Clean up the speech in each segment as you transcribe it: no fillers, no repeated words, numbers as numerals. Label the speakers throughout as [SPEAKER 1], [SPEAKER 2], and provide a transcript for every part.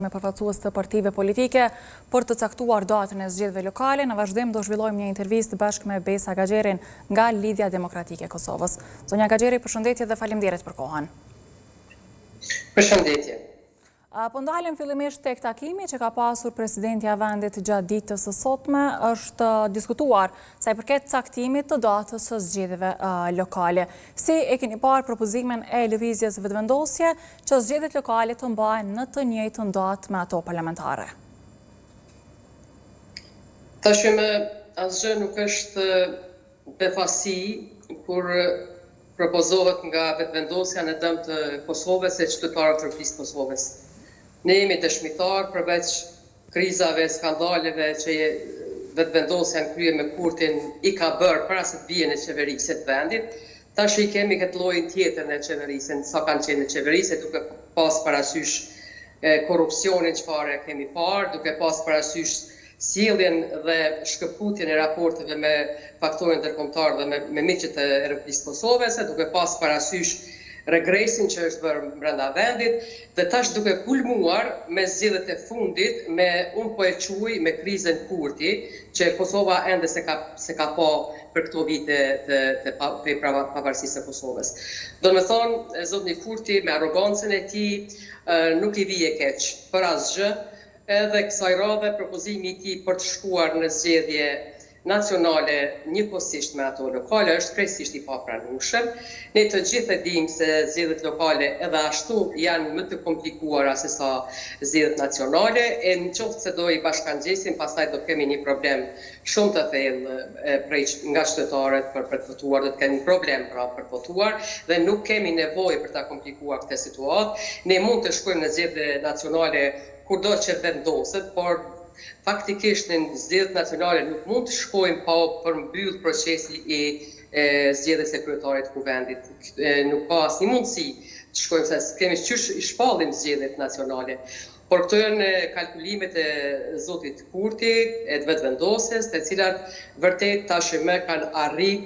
[SPEAKER 1] me përfaqësues të partive politike për të caktuar datën e zgjedhjeve lokale. Në vazhdim do zhvillojmë një intervistë bashkë me Besa Gaxherin nga Lidhja Demokratike e Kosovës. Zonja Gaxheri, përshëndetje dhe faleminderit për kohën.
[SPEAKER 2] Përshëndetje.
[SPEAKER 1] Po ndalem fillimisht tek takimi që ka pasur presidentja e vendit gjatë ditës së sotme, është diskutuar sa i përket caktimit të datës së zgjedhjeve lokale. Si e keni parë propozimin e lëvizjes vetëvendosje që zgjedhjet lokale të mbahen në të njëjtën datë me ato parlamentare?
[SPEAKER 2] Tashmë asgjë nuk është befasi kur propozohet nga vetëvendosja në dëm të Kosovës e qytetarëve të Republikës së Kosovës. Ne jemi dëshmitar përveç krizave, skandaleve që vetëvendosja në krye me Kurtin i ka bërë para se të vijë në qeverisë të vendit. Tash i kemi këtë llojin tjetër në qeverisë, sa kanë qenë në qeverisë, duke pas parasysh korrupsionin çfarë kemi parë, duke pas parasysh sjelljen dhe shkëputjen e raporteve me faktorin ndërkombëtar dhe me miqët e Republikës së Kosovës, duke pas parasysh regresin që është bërë brenda vendit, dhe tash duke kulmuar me zgjedhjet e fundit, unë po e quaj me krizën Kurti, që Kosova ende se ka pa për këto vite të pavarësisë së Kosovës. Do të thonë, zotni Kurti me arrogancën e tij nuk i vije keq për asgjë, edhe kësaj radhe propozimi i tij për të shkuar në zgjedhje nacionale njëkohësisht me ato lokale është krejtësisht i papranueshëm. Ne të gjithë e dimë se zgjedhjet lokale edhe ashtu janë më të komplikuara se sa zgjedhjet nacionale, e nëse do i bashkangjesim, pastaj do kemi një problem shumë të thellë nga qytetarët për të votuar, do të kemi problem për të votuar dhe nuk kemi nevojë për ta komplikuar këtë situatë. Ne mund të shkojmë në zgjedhje nacionale kurdo që vendoset, por faktikisht në zgjedhjet nacionale nuk mund të shkojmë pa përmbyll procesi i zgjedhjes së kryetarit të kuvendit. Nuk ka asnjë mundësi të shkojmë se kemi qysh i shpallim zgjedhjet nacionale. Por këto janë kalkulimet e zotit Kurti, e të vetëvendosjes, të cilat vërtet tashmë kanë arrit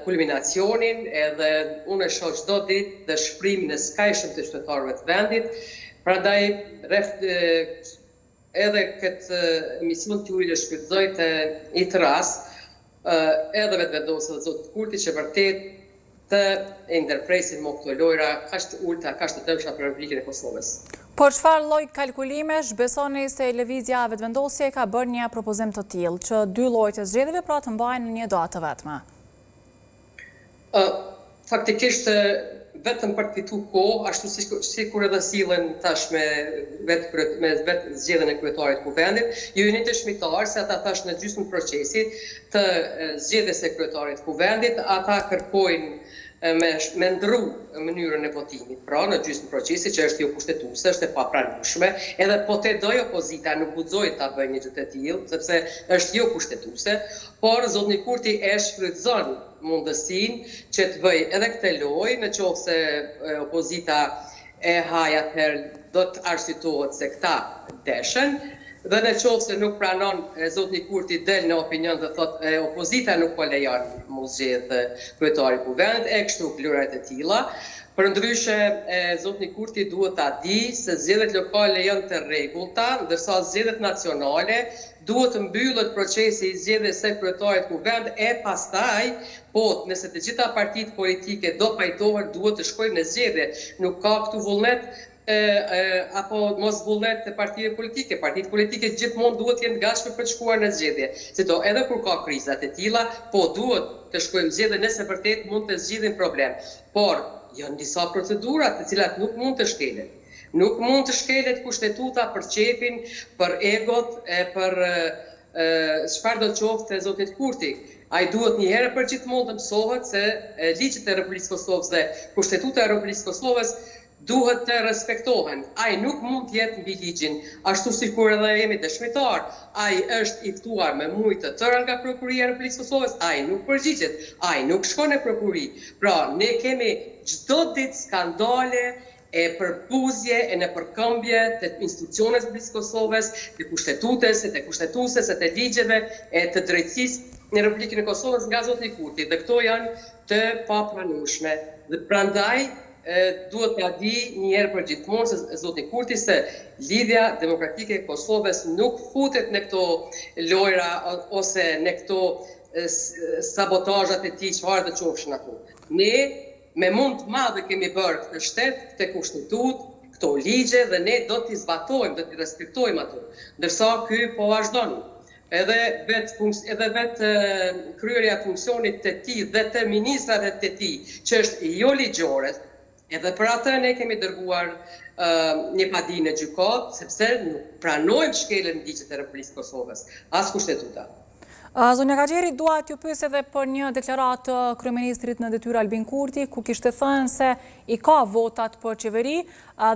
[SPEAKER 2] kulminacionin, edhe unë e shoh çdo ditë dëshpërimin e skajshëm të qytetarëve të vendit. Prandaj edhe këtë emision të juaj e shfrytëzoj të i të rast, edhe vetëvendosja dhe zotit Kurti që vërtet të ndërpresin më këto lojra kaq të ulta, kaq të dëmshme për Republikën e Kosovës.
[SPEAKER 1] Por çfarë lloj kalkulimesh besoni se lëvizja vetëvendosje ka bërë një propozim të tillë që dy llojet e zgjedhjeve pra të mbahen në një datë vetme?
[SPEAKER 2] Faktikisht vetëm për të fitu kohë, ashtu si kur edhe sillen tash me vetë zgjedhjen e kryetarit të kuvendit, ju jeni dëshmitar se ata tash në gjysmën procesi të zgjedhjes së kryetarit të kuvendit, ata kërkojnë me ndrru mënyrën e votimit, pra në gjysmën procesi që është jo kushtetuese, është e papranueshme, edhe po të doj opozita nuk guxoi ta bëjë një gjë të tillë, sepse është jo kushtetuese, por zotni Kurti e shfrytëzon mundësinë që të bëjë edhe këtë lojë, nëse opozita e haj atëherë do të arsyetohet se këta deshen, dhe nëse nuk pranon zotni Kurti del në opinion dhe thotë opozita nuk po lejon mu zgjedh kryetarin e kuvendit, e kështu lojrat e tilla. Përndryshe, zotni Kurti duhet ta di se zgjedhjet lokale janë të rregullta, ndërsa zgjedhjet nacionale duhet të mbyllet procesi i zgjedhjes së kryetarit të kuvendit e pastaj, nëse të gjitha partitë politike do pajtohen, duhet të shkojnë në zgjedhje. Nuk ka këtu vullnet apo mos vullnet të partive politike. Partitë politike gjithmonë duhet të jenë gatshme për të shkuar në zgjedhje. Sido edhe kur ka krizat e tilla, duhet të shkojmë në zgjedhje nëse vërtet mund të zgjidhin problem. Por janë disa procedura të cilat nuk mund të shkelen. Nuk mund të shkelet kushtetuta për qepin, për egot, për çfarë do të qoftë zotit Kurti. Ai duhet një herë për gjithmonë të mësohet se ligjet e Republikës së Kosovës dhe kushtetuta e Republikës së Kosovës duhet të respektohen. Ai nuk mund të jetë mbi ligjin, ashtu sikur edhe jemi dëshmitar. Ai është i ftuar me muj të tëra nga prokuria e Republikës së Kosovës, ai nuk përgjigjet, ai nuk shkon në prokuri. Pra, ne kemi çdo ditë skandale e përbuzje e në përkëmbje të institucioneve të Republikës së Kosovës, të kushtetueses, të ligjeve e të drejtësisë në Republikën e Kosovës nga zoti Kurti. Dhe këto janë të papranueshme. Dhe prandaj duhet t'ja di një herë për gjithmonë se zoti Kurti se lidhja demokratike e Kosovës nuk futet në këto lojra ose në këto sabotazhat e tij çfarë të qofshin ato. Ne me mund të madhe kemi bërë këtë shtet, këtë kushtitut, këto ligje dhe ne do t'i zbatojmë, do t'i respektojmë ato. Ndërsa ky po vazhdon. Edhe vetë kryerja e funksionit të tij dhe të ministrave të tij, që është jo ligjore, edhe për atë ne kemi dërguar një padi në gjykatë, sepse nuk pranojmë shkeljen e ligjit të Republikës së Kosovës, as kushtetuta.
[SPEAKER 1] Zonja Kaxheri, dua t'ju pyes edhe për një deklaratë të kryeministrit në detyrë Albin Kurti, ku kishte thënë se i ka votat për qeveri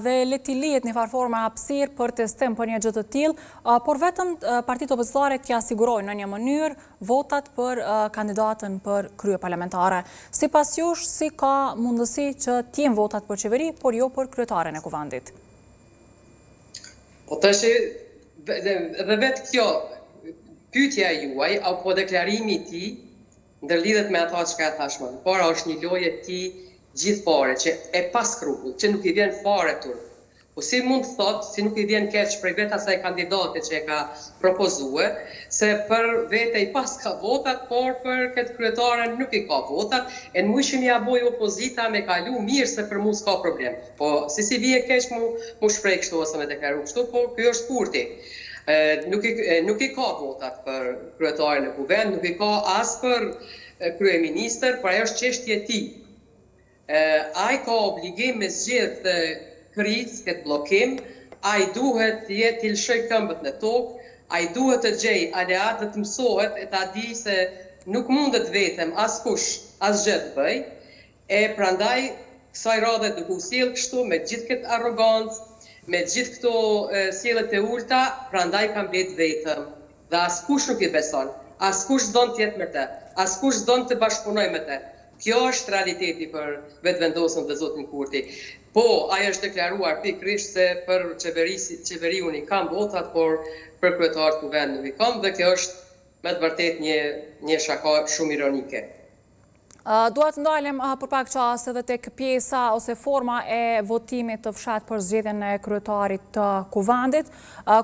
[SPEAKER 1] dhe le t'i lihet një farforme hapësirë për testim për një gjë të tillë, por vetëm partitë opozitare t'ia sigurojnë në një mënyrë votat për kandidatën për krye parlamentare. Sipas jush, si ka mundësi që t'jenë votat për qeveri, por jo për kryetaren e kuvendit?
[SPEAKER 2] Po tash edhe vetë kjo pyetja juaj, apo deklarimi i tij, ndërlidhet me ata që thash më parë, është një lojë e tij gjithfare, që e pa skrupull, që nuk i vjen fare turp. Po si mund të thotë, si nuk i vjen keq prej vetë asaj kandidate që e ka propozuar, se për vete i pas ka votat, por për këtë kryetaren nuk i ka votat, e në mujshim ja boj opozita me kalu mirë se për mu s'ka problem. Po si vje keq mu shprej kështu ose me deklaru kështu, po kjo është Kurti. Nuk i ka votat për kryetarin e kuvend, nuk i ka as për kryeministër, por ajo është çështje e tij. Ai ka obligim me zgjedh krizë, këtë bllokim, ai duhet të lëshoj këmbët në tokë, ai duhet të gjej aleat dhe të mësohet e ta di se nuk mundet vetëm askush asgjë të bëj, e prandaj kësaj radhe duke u sjell kështu me gjithë këtë arrogancë, me gjithë këto sjelljet e ulta, prandaj ka mbet vetëm. Dhe askush nuk i beson, askush s'don të jetë me të, askush s'don të bashkëpunojë me të. Kjo është realiteti për vetëvendosjen dhe zotin Kurti. Po, ai është deklaruar pikërisht se për qeveriun i kam votat, por për kryetar të kuvend nuk i kam, dhe kjo është me të vërtet një shaka shumë ironike.
[SPEAKER 1] Dua të ndalem për pak çast edhe tek pjesa ose forma e votimit të fshat për zgjedhjen e kryetarit të kuvendit,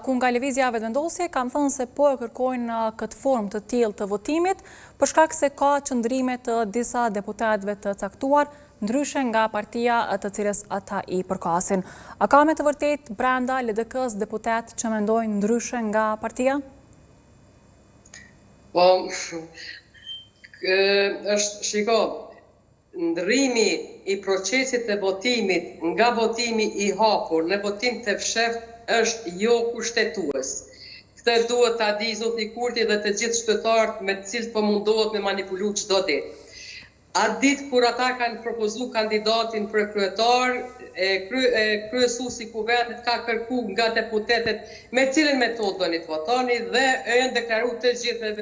[SPEAKER 1] ku nga lëvizja vetëvendosje kanë thënë se po e kërkojnë këtë formë të tillë të votimit, për shkak se ka qëndrime të disa deputetëve të caktuar, ndryshe nga partia të cilës ata i përkasin. A ka me të vërtet brenda LDK-s deputet që mendojnë ndryshe nga partia?
[SPEAKER 2] Po, shiko, ndrimi i procesit të votimit nga votimi i hapur në votim të fshehtë është jo kushtetues. Këtë duhet ta di zoti Kurti dhe të gjithë qytetarët me të cilët po mundohet me manipulu çdo ditë. Atë ditë kur ata kanë propozu kandidatin për kryetar, kryesuesi i kuvendit ka kërku nga deputetët me cilën metodë doni të votoni dhe janë deklaruar të gjithë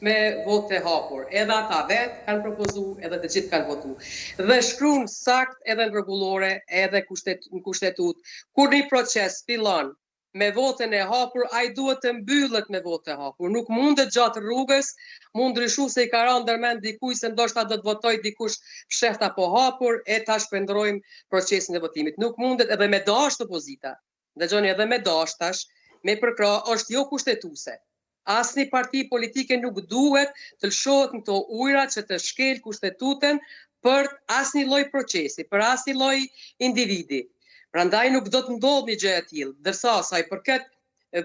[SPEAKER 2] me votë hapur. Edhe ata vetë kanë propozu, edhe të gjithë kanë votu. Dhe shkruan sakt edhe në rregullore, edhe në kushtetut, kur një proces fillon me votën e hapur, ai duhet të mbyllet me votë e hapur. Nuk mundet gjatë rrugës, mund ndryshu se i ka rënë ndërmend dikuj se ndoshta do të votoj dikush fshehtë apo hapur, e ta shpendrojmë procesin e votimit. Nuk mundet edhe me dashur opozita. Dëgjoni, edhe me dashtash, me përkra është jo kushtetuese. Asnjë parti politike nuk duhet të lëshohet në këto ujëra që të shkel kushtetuten për asnjë lloj procesi, për asnjë lloj individi. Prandaj nuk do të ndodhë një gjë e tillë, ndërsa sa i përket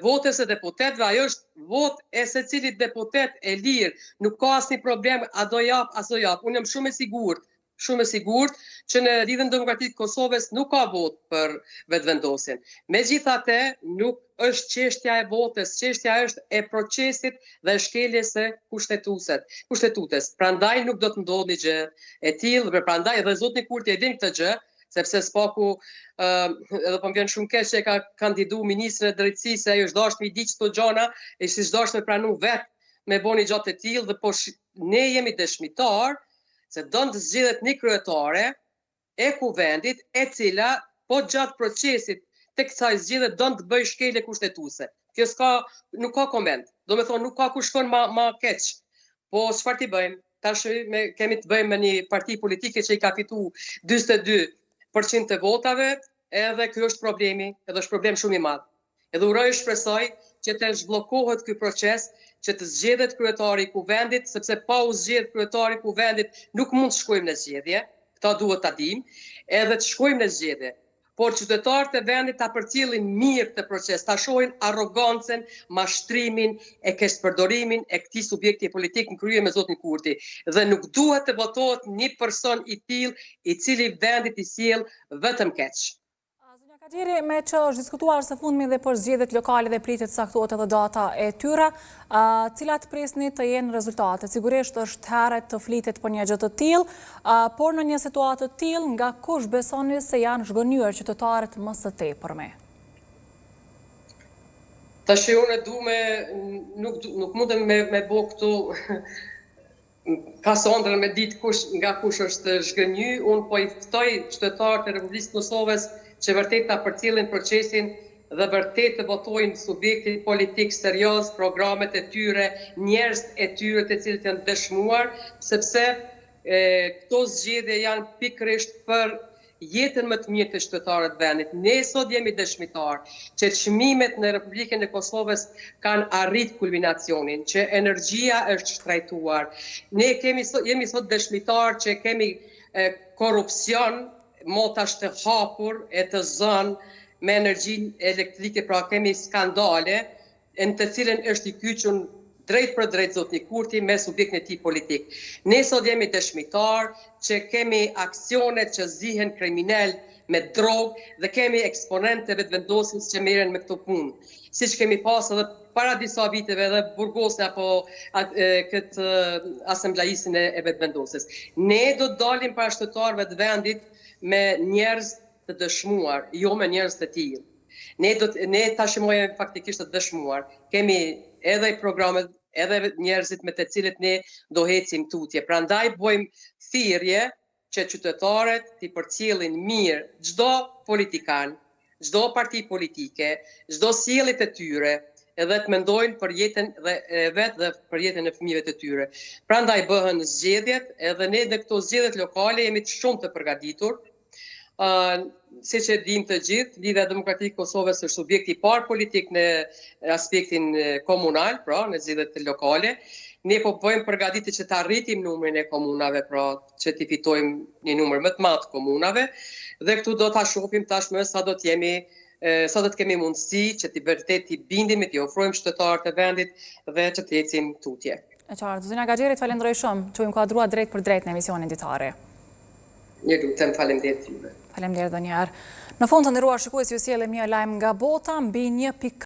[SPEAKER 2] votës e deputetëve, ajo është votë e secilit deputet e lirë, nuk ka asnjë problem, a do jap, as do jap. Unë jam shumë e sigurt që në lidhjen demokratike të Kosovës nuk ka votë për vetëvendosjen. Megjithatë, nuk është çështja e votës, çështja është e procesit dhe shkeljes së kushtetues. Prandaj nuk do të ndodhë një gjë e tillë, dhe prandaj edhe zoti Kurti e din këtë gjë, sepse s'paku edhe po më vjen shumë keq që e ka kandidu ministrin e drejtësisë, ajo është dashur me i di çto gjona, e si s'dashur me pranu vetë me boni gjatë të tillë, dhe po ne jemi dëshmitar se do të zgjidhet një kryetare e kuvendit e cila po gjatë procesit tek kësaj zgjedhje do të bëj shkelje kushtetuese. Kjo nuk ka koment. Do me thonë nuk ka ku shkon ma keq. Po çfarë ti bëjmë? Tash kemi të bëjmë me një parti politike që i ka fitu 42 100% të votave, edhe ky është problemi, edhe është problem shumë i madh. Edhe uroj shpresoj që të zhbllokohet ky proces, që të zgjedhet kryetari i kuvendit, sepse pa u zgjedh kryetari i kuvendit nuk mund të shkojmë në zgjedhje, këta duhet ta dimë, edhe të shkojmë në zgjedhje. Por qytetarët e vendit ta përcjellin mirë këtë proces, ta shohin arrogancën, mashtrimin, e keshpërdorimin e këtij subjekti politik në krye me zotin Kurti. Dhe nuk duhet të votohet një person i tillë i cili vendit i sjell vetëm keq.
[SPEAKER 1] Zonja Kaxhiri, me që është diskutuar së fundmi dhe për zgjedhjet lokale dhe pritet të saktuohet edhe data e tyre, cilat prisni të jenë rezultatet? Sigurisht është herët të flitet për një gjë të tillë, por në një situatë të tillë, nga kush besoni se janë zhgënjur qytetarët më së tepërmi?
[SPEAKER 2] Tash unë nuk mundem me bë këtu kasondrën me ditë nga kush është zhgënjur. Unë po i ftoj qytetarët e Republikës së Kosovës që vërtet ta përcjellin procesin dhe vërtet të votojnë subjektin politik serioz, programet e tyre, njerëzit e tyre të cilët janë dëshmuar, sepse këto zgjedhje janë pikërisht për jetën më të mirë të qytetarëve të vendit. Ne sot jemi dëshmitar që çmimet në Republikën e Kosovës kanë arrit kulminacionin, që energjia është shtrajtuar. Ne jemi sot dëshmitar që kemi korrupsion, motash të hapur e të zënë me energjinë elektrike, pra kemi skandale në të cilën është i kyçur drejt për drejt zotni Kurti me subjektin e tij politik. Ne sot jemi dëshmitar që kemi aksione që zihen kriminal me drogë dhe kemi eksponentë të vetëvendosjes që merren me këto punë. Siç kemi pas edhe para disa viteve edhe burgosën apo këtë asambleistin e vetëvendosjes. Ne do të dalim para qytetarëve të vendit me njerëz të dëshmuar, jo me njerëz të tillë. Ne tashmë faktikisht të dëshmuar. Kemi edhe programet, edhe njerëzit me të cilët ne do hecim tutje. Prandaj bëjmë thirrje që qytetarët t'i përcjellin mirë çdo politikan, çdo parti politike, çdo sjellje të tyre, edhe të mendojnë për jetën e vet dhe për jetën e fëmijëve të tyre. Prandaj bëhen zgjedhjet, edhe ne në këto zgjedhjet lokale jemi shumë të përgatitur. Siç e dim të gjithë, Lidhja Demokratike e Kosovës është subjekti i parë politik në aspektin komunal, pra në zgjedhjet lokale. Ne po bëjmë përgatitje që të arritim numrin e komunave, pra që të fitojmë një numër më të madh komunave, dhe këtu do ta shohim tashmë sa do të kemi mundësi që të vërtet t'i bindim, t'i ofrojmë qytetarët e vendit dhe që të ecim tutje.
[SPEAKER 1] E qartë, zonja Kaxhiri, falenderoj shumë që u inkuadrua drejt për drejt në emisionin ditare.
[SPEAKER 2] Një lutem, faleminderit juve.
[SPEAKER 1] Faleminderit edhe një herë. Në fund të nderuar shikues, ju sjellim një lajm nga bota mbi një